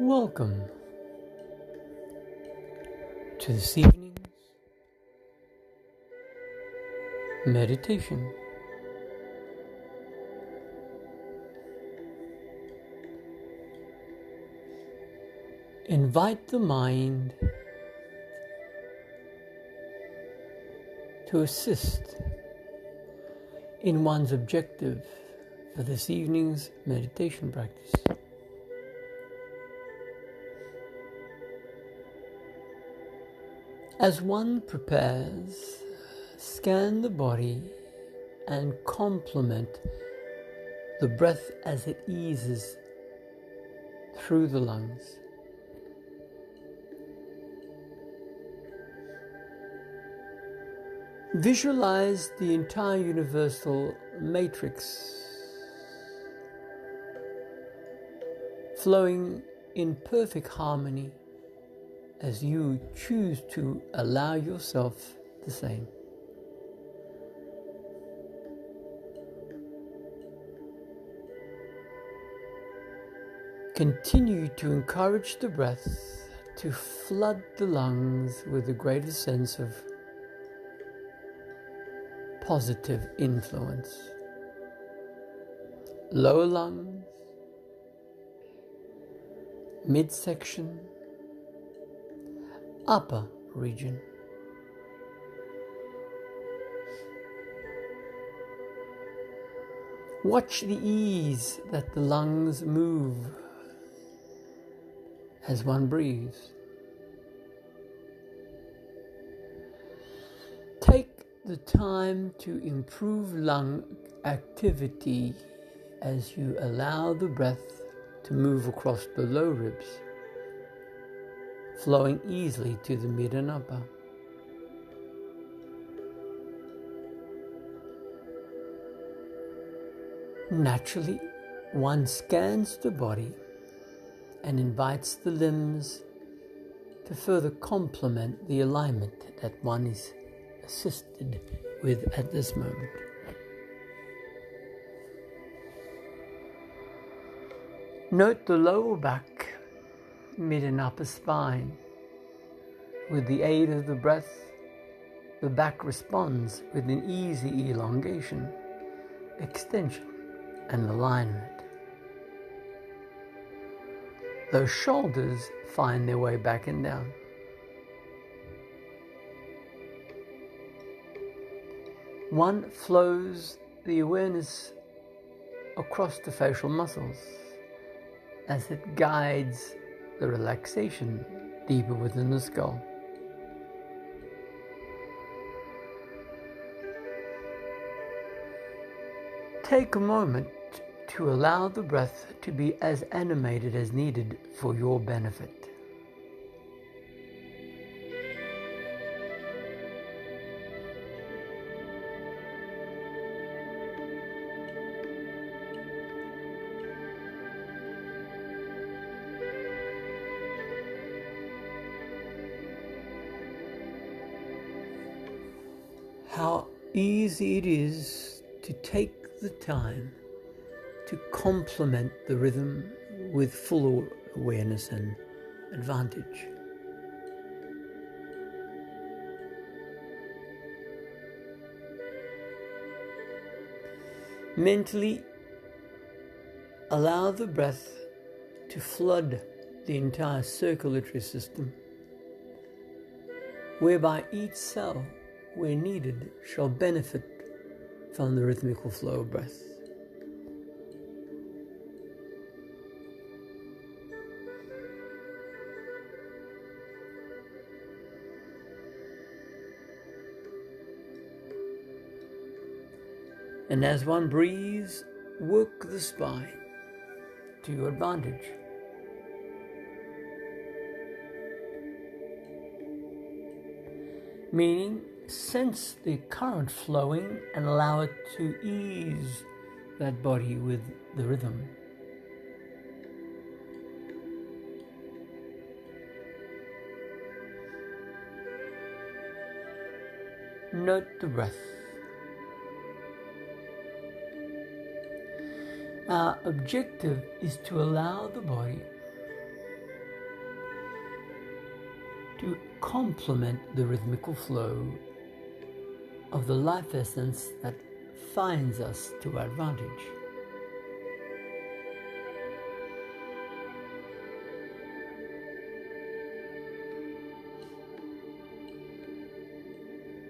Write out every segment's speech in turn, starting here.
Welcome to this evening's meditation. Invite the mind to assist in one's objective for this evening's meditation practice. As one prepares, scan the body and complement the breath as it eases through the lungs. Visualize the entire universal matrix flowing in perfect harmony as you choose to allow yourself the same. Continue to encourage the breath to flood the lungs with a greater sense of positive influence. Lower lungs, midsection, upper region. Watch the ease that the lungs move as one breathes. Take the time to improve lung activity as you allow the breath to move across the low ribs, flowing easily to the mid and upper. Naturally, one scans the body and invites the limbs to further complement the alignment that one is assisted with at this moment. Note the lower back, mid and upper spine. With the aid of the breath, the back responds with an easy elongation, extension, and alignment. Those shoulders find their way back and down. One flows the awareness across the facial muscles as it guides the relaxation deeper within the skull. Take a moment to allow the breath to be as animated as needed for your benefit. How easy it is to take the time to complement the rhythm with full awareness and advantage. Mentally, allow the breath to flood the entire circulatory system, whereby each cell, where needed, shall benefit from the rhythmical flow of breath. And as one breathes, work the spine to your advantage. Meaning, sense the current flowing and allow it to ease that body with the rhythm. Note the breath. Our objective is to allow the body complement the rhythmical flow of the life essence that finds us to our advantage.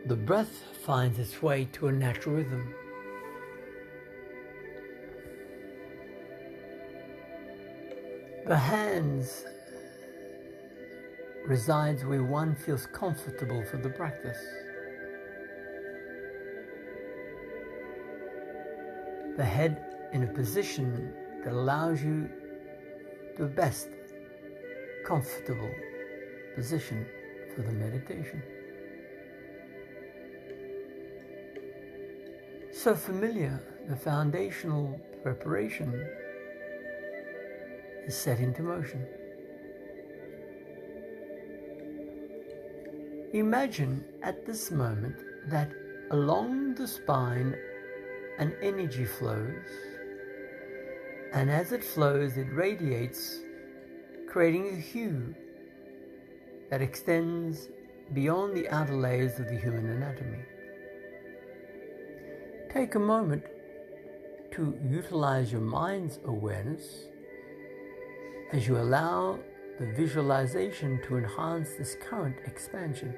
The breath finds its way to a natural rhythm. The hands resides where one feels comfortable for the practice. The head in a position that allows you the best comfortable position for the meditation. So familiar, the foundational preparation is set into motion. Imagine at this moment that along the spine an energy flows, and as it flows it radiates, creating a hue that extends beyond the outer layers of the human anatomy. Take a moment to utilize your mind's awareness as you allow the visualization to enhance this current expansion.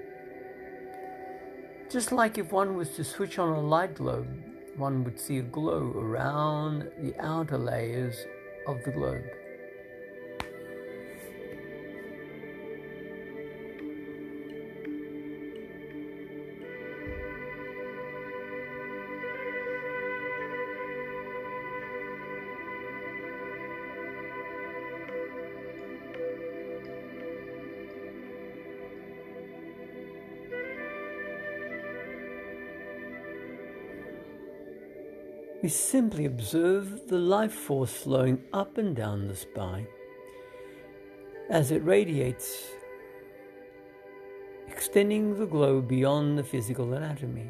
Just like if one was to switch on a light globe, one would see a glow around the outer layers of the globe. We simply observe the life force flowing up and down the spine as it radiates, extending the glow beyond the physical anatomy.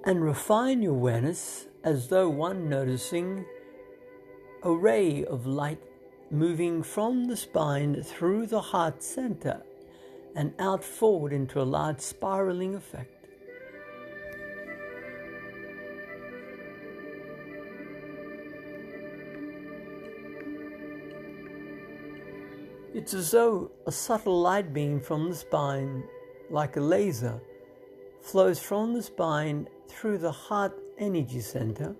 And refine your awareness as though one noticing a ray of light moving from the spine through the heart center and out forward into a large spiraling effect. It's as though a subtle light beam from the spine, like a laser, flows from the spine through the heart energy center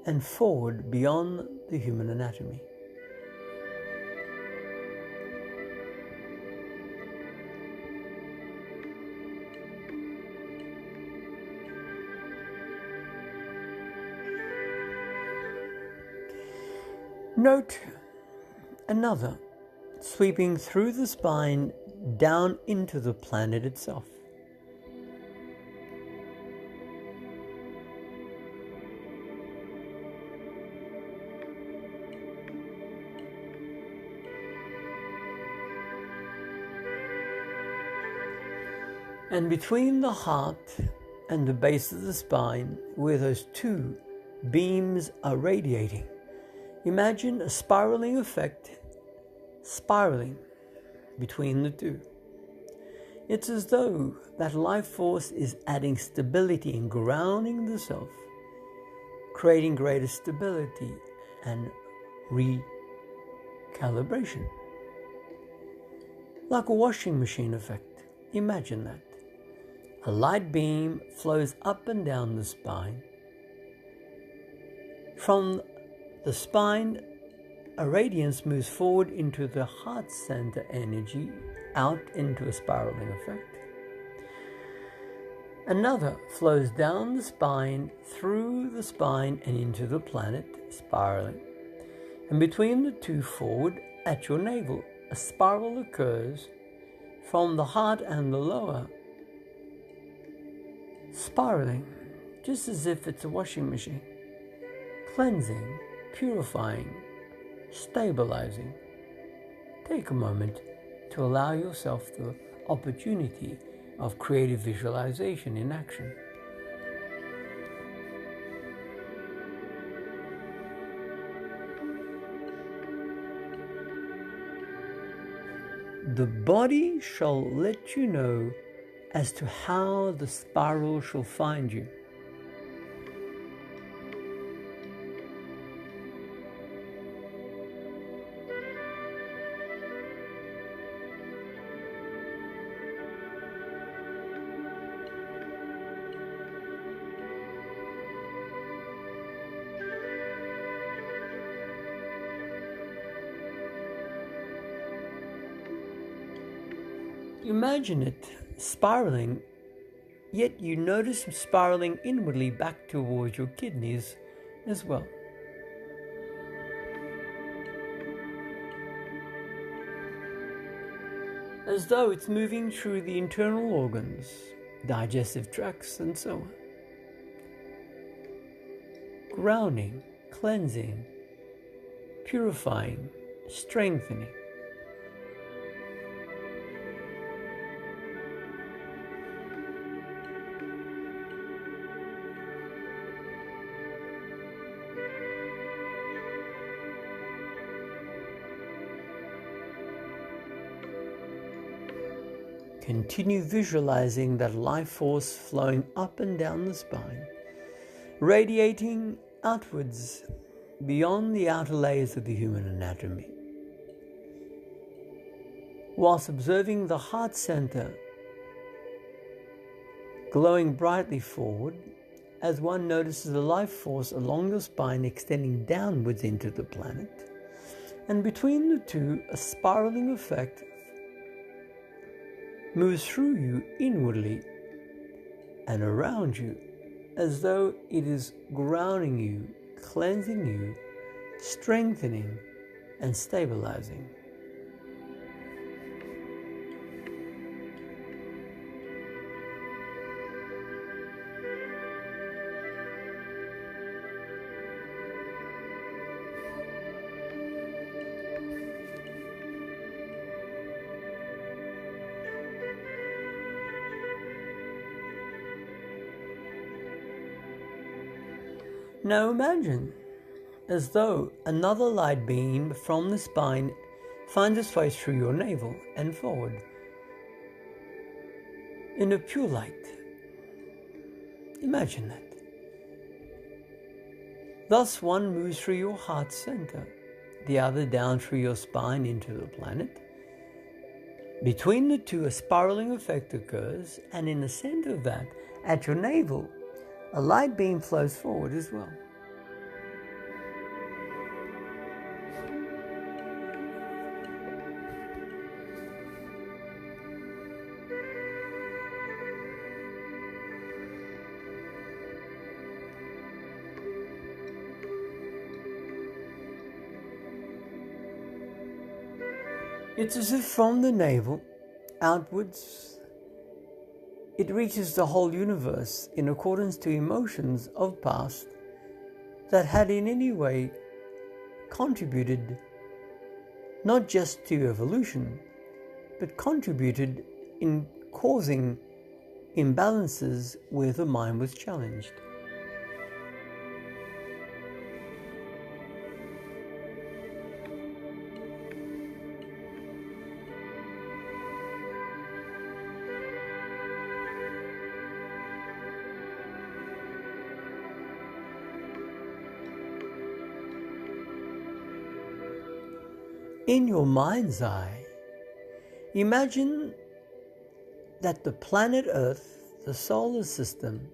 and forward beyond the human anatomy. Note another sweeping through the spine down into the planet itself. And between the heart and the base of the spine, where those two beams are radiating, imagine a spiraling effect, spiraling between the two. It's as though that life force is adding stability and grounding the self, creating greater stability and recalibration. Like a washing machine effect, imagine that. A light beam flows up and down the spine. From the spine, a radiance moves forward into the heart center energy, out into a spiraling effect. Another flows down the spine, through the spine and into the planet, spiraling. And between the two forward, at your navel, a spiral occurs from the heart and the lower, spiraling, just as if it's a washing machine, cleansing, purifying, stabilizing. Take a moment to allow yourself the opportunity of creative visualization in action. The body shall let you know as to how the spiral shall find you. Imagine it spiraling, yet you notice him spiraling inwardly back towards your kidneys as well. As though it's moving through the internal organs, digestive tracts, and so on. Grounding, cleansing, purifying, strengthening. Continue visualizing that life force flowing up and down the spine, radiating outwards beyond the outer layers of the human anatomy, whilst observing the heart center glowing brightly forward as one notices the life force along the spine extending downwards into the planet, and between the two a spiraling effect moves through you inwardly and around you as though it is grounding you, cleansing you, strengthening and stabilizing. Now imagine as though another light beam from the spine finds its way through your navel and forward in a pure light. Imagine that. Thus one moves through your heart center, the other down through your spine into the planet. Between the two a spiraling effect occurs, and in the center of that, at your navel, a light beam flows forward as well. It's as if from the navel outwards, it reaches the whole universe in accordance to emotions of past that had in any way contributed not just to evolution, but contributed in causing imbalances where the mind was challenged. In your mind's eye, imagine that the planet Earth, the solar system,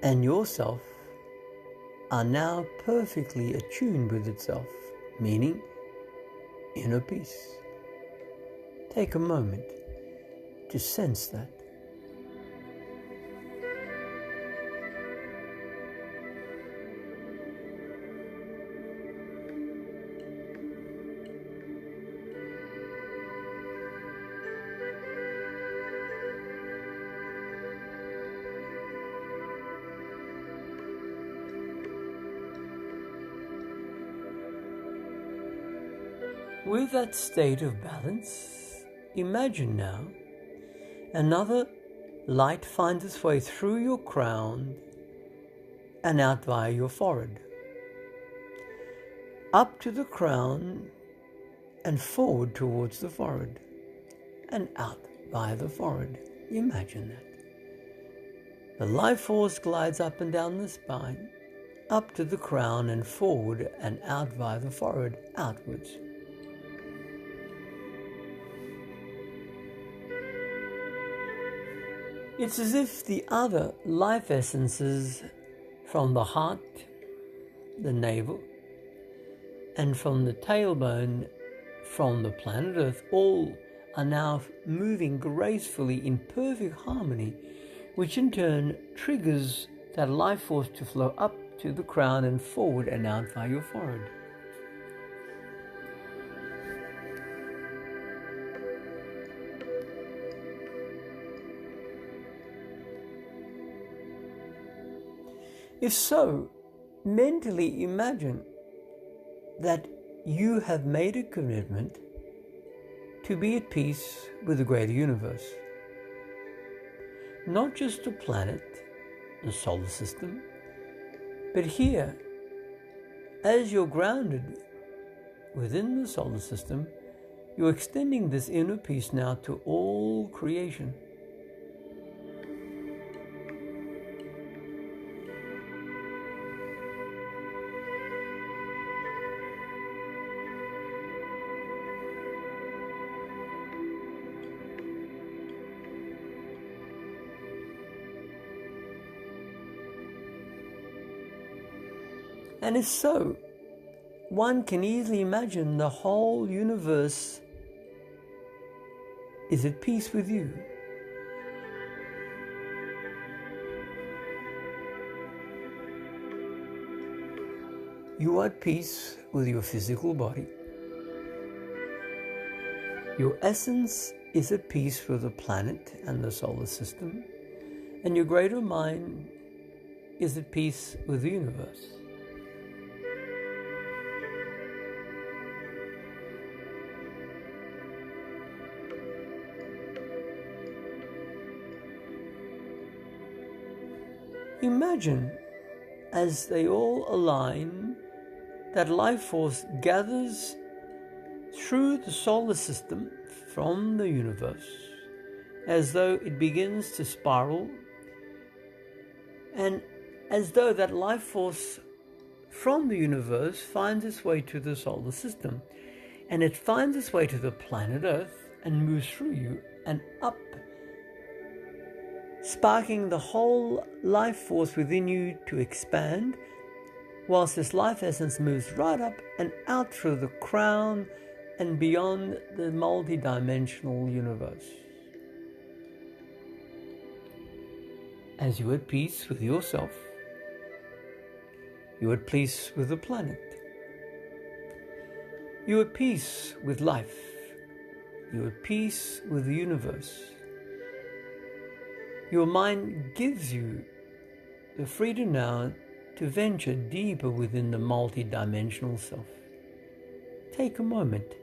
and yourself are now perfectly attuned with itself, meaning inner peace. Take a moment to sense that. With that state of balance, imagine now Another light finds its way through your crown and out via your forehead, up to the crown and forward towards the forehead, and out via the forehead. Imagine that. The life force glides up and down the spine, up to the crown and forward and out via the forehead, outwards. It's as if the other life essences from the heart, the navel, and from the tailbone, from the planet Earth, all are now moving gracefully in perfect harmony, which in turn triggers that life force to flow up to the crown and forward and out via your forehead. If so, mentally imagine that you have made a commitment to be at peace with the greater universe. Not just the planet, the solar system, but here, as you're grounded within the solar system, you're extending this inner peace now to all creation. And if so, one can easily imagine the whole universe is at peace with you. You are at peace with your physical body. Your essence is at peace with the planet and the solar system, and your greater mind is at peace with the universe. Imagine, as they all align, that life force gathers through the solar system from the universe, as though it begins to spiral, and as though that life force from the universe finds its way to the solar system, and it finds its way to the planet Earth and moves through you and up, sparking the whole life force within you to expand, whilst this life essence moves right up and out through the crown and beyond the multi-dimensional universe. As you're at peace with yourself, you're at peace with the planet, you're at peace with life, you're at peace with the universe. Your mind gives you the freedom now to venture deeper within the multi-dimensional self. Take a moment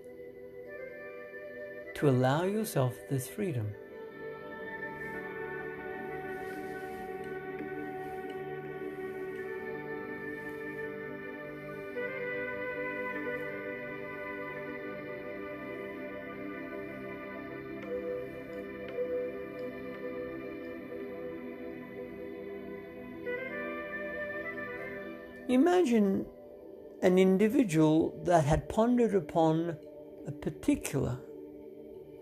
to allow yourself this freedom. Imagine an individual that had pondered upon a particular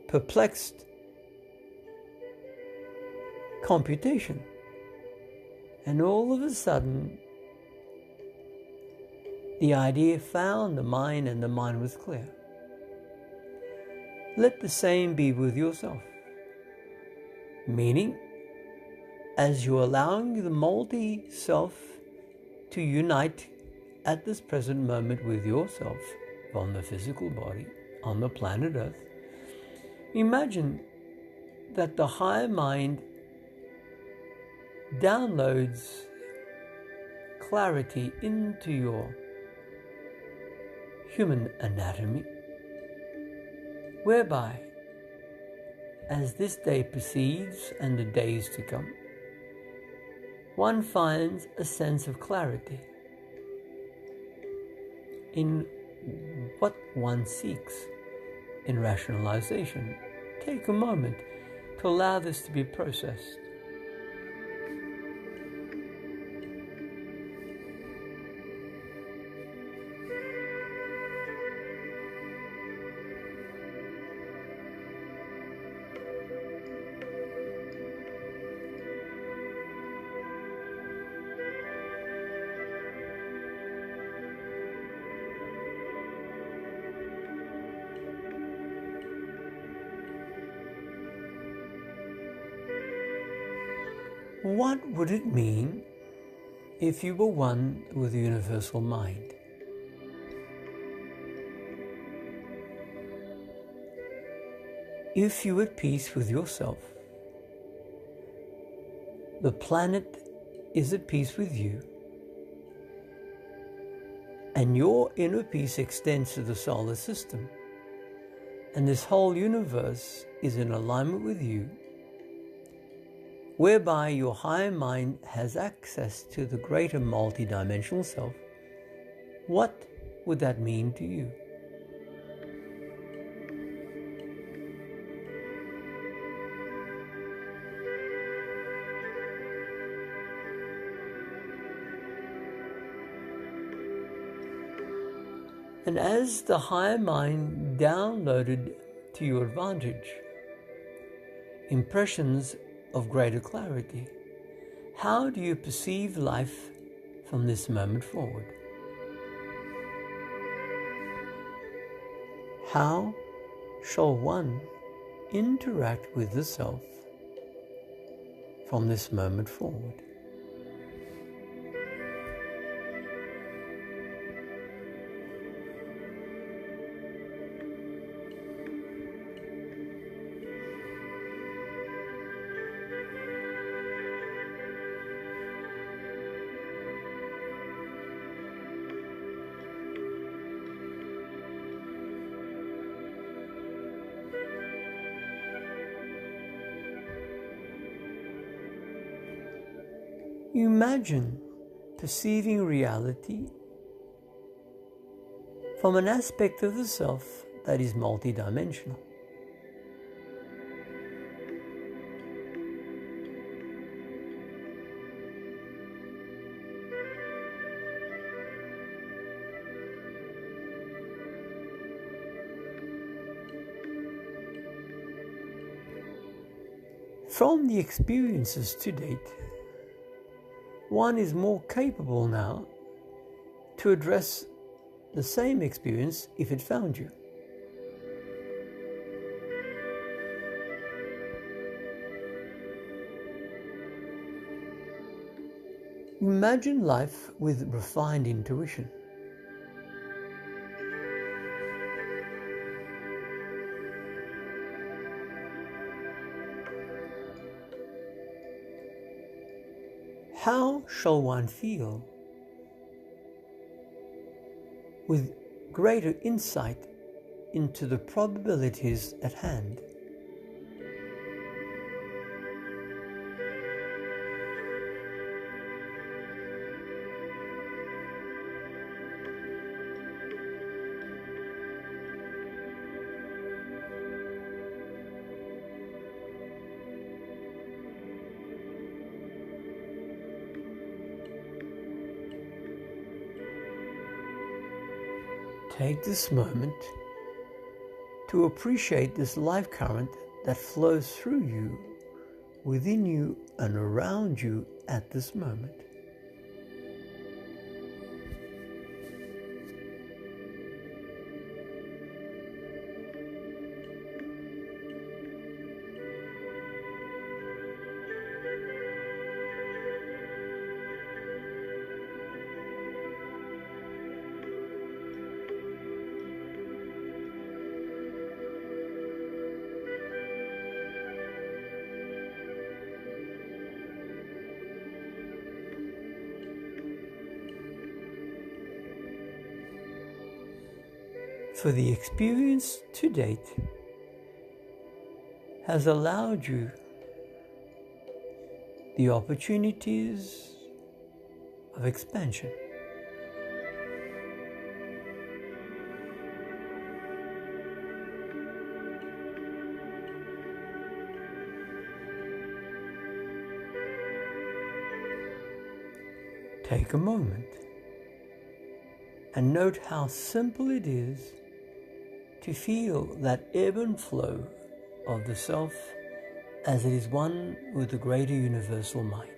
perplexed computation, and all of a sudden the idea found the mind and the mind was clear. Let the same be with yourself, meaning as you're allowing the multi-self to unite at this present moment with yourself on the physical body, on the planet Earth, imagine that the higher mind downloads clarity into your human anatomy, whereby As this day proceeds and the days to come, one finds a sense of clarity in what one seeks in rationalization. Take a moment to allow this to be processed. What would it mean if you were one with the universal mind? If you were at peace with yourself, the planet is at peace with you, and your inner peace extends to the solar system, and this whole universe is in alignment with you, whereby your higher mind has access to the greater multidimensional self, what would that mean to you? And as the higher mind downloaded to your advantage impressions of greater clarity, how do you perceive life from this moment forward? How shall one interact with the self from this moment forward? Imagine perceiving reality from an aspect of the self that is multidimensional. From the experiences to date, one is more capable now to address the same experience if it found you. Imagine life with refined intuition. How shall one feel with greater insight into the probabilities at hand? Take this moment to appreciate this life current that flows through you, within you, and around you at this moment. For the experience to date, has allowed you the opportunities of expansion. Take a moment and note how simple it is to feel that ebb and flow of the self as it is one with the greater universal mind.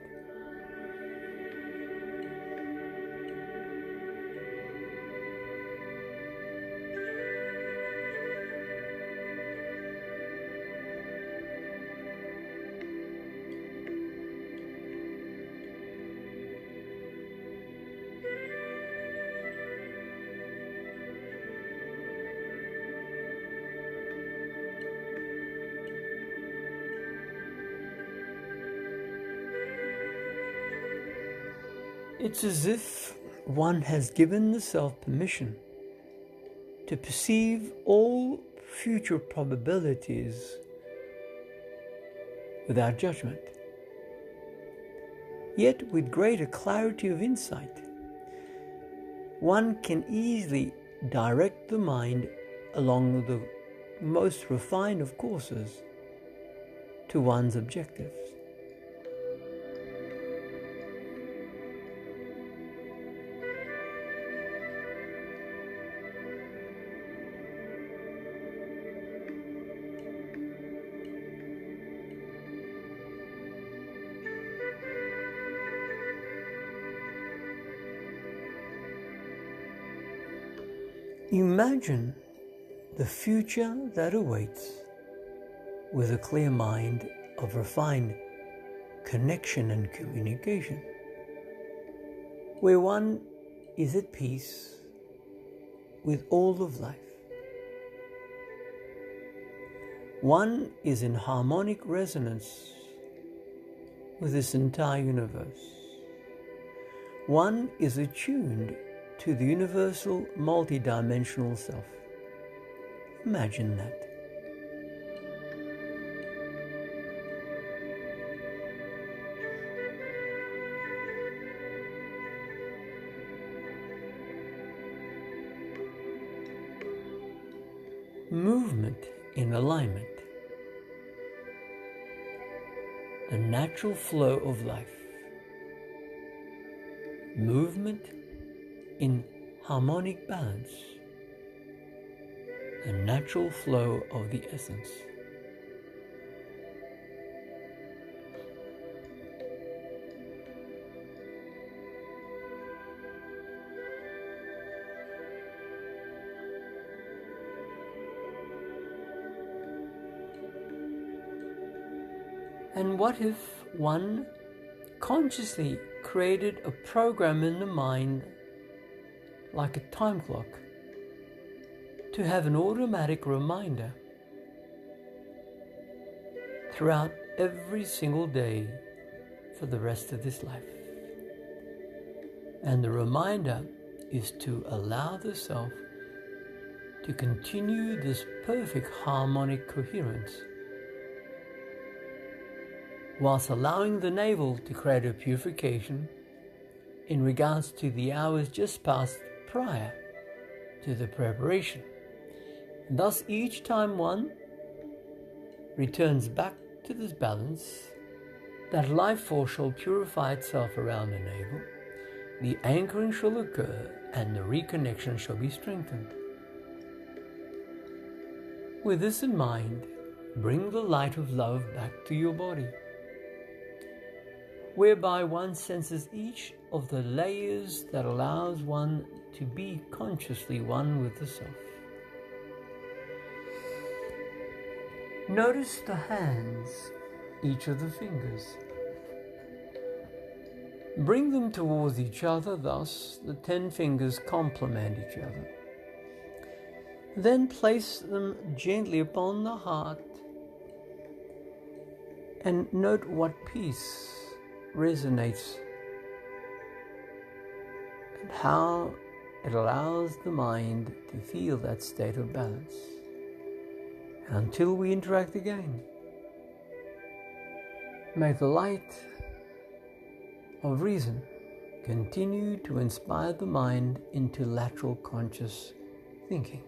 It's as if one has given the self permission to perceive all future probabilities without judgment, yet with greater clarity of insight. One can easily direct the mind along the most refined of courses to one's objectives. Imagine the future that awaits with a clear mind of refined connection and communication, where one is at peace with all of life. One is in harmonic resonance with this entire universe. One is attuned to the universal multidimensional self. Imagine that. Movement in alignment. The natural flow of life. Movement in harmonic balance, the natural flow of the essence. And what if one consciously created a program in the mind, like a time clock, to have an automatic reminder throughout every single day for the rest of this life? And the reminder is to allow the self to continue this perfect harmonic coherence, whilst allowing the navel to create a purification in regards to the hours just past prior to the preparation. And thus, each time one returns back to this balance, that life force shall purify itself around the navel, the anchoring shall occur, and the reconnection shall be strengthened. With this in mind, bring the light of love back to your body, whereby one senses each of the layers that allows one to be consciously one with the self. Notice the hands, each of the fingers. Bring them towards each other, thus the 10 fingers complement each other. Then place them gently upon the heart and note what peace resonates and how it allows the mind to feel that state of balance. Until we interact again, May the light of reason continue to inspire the mind into lateral conscious thinking.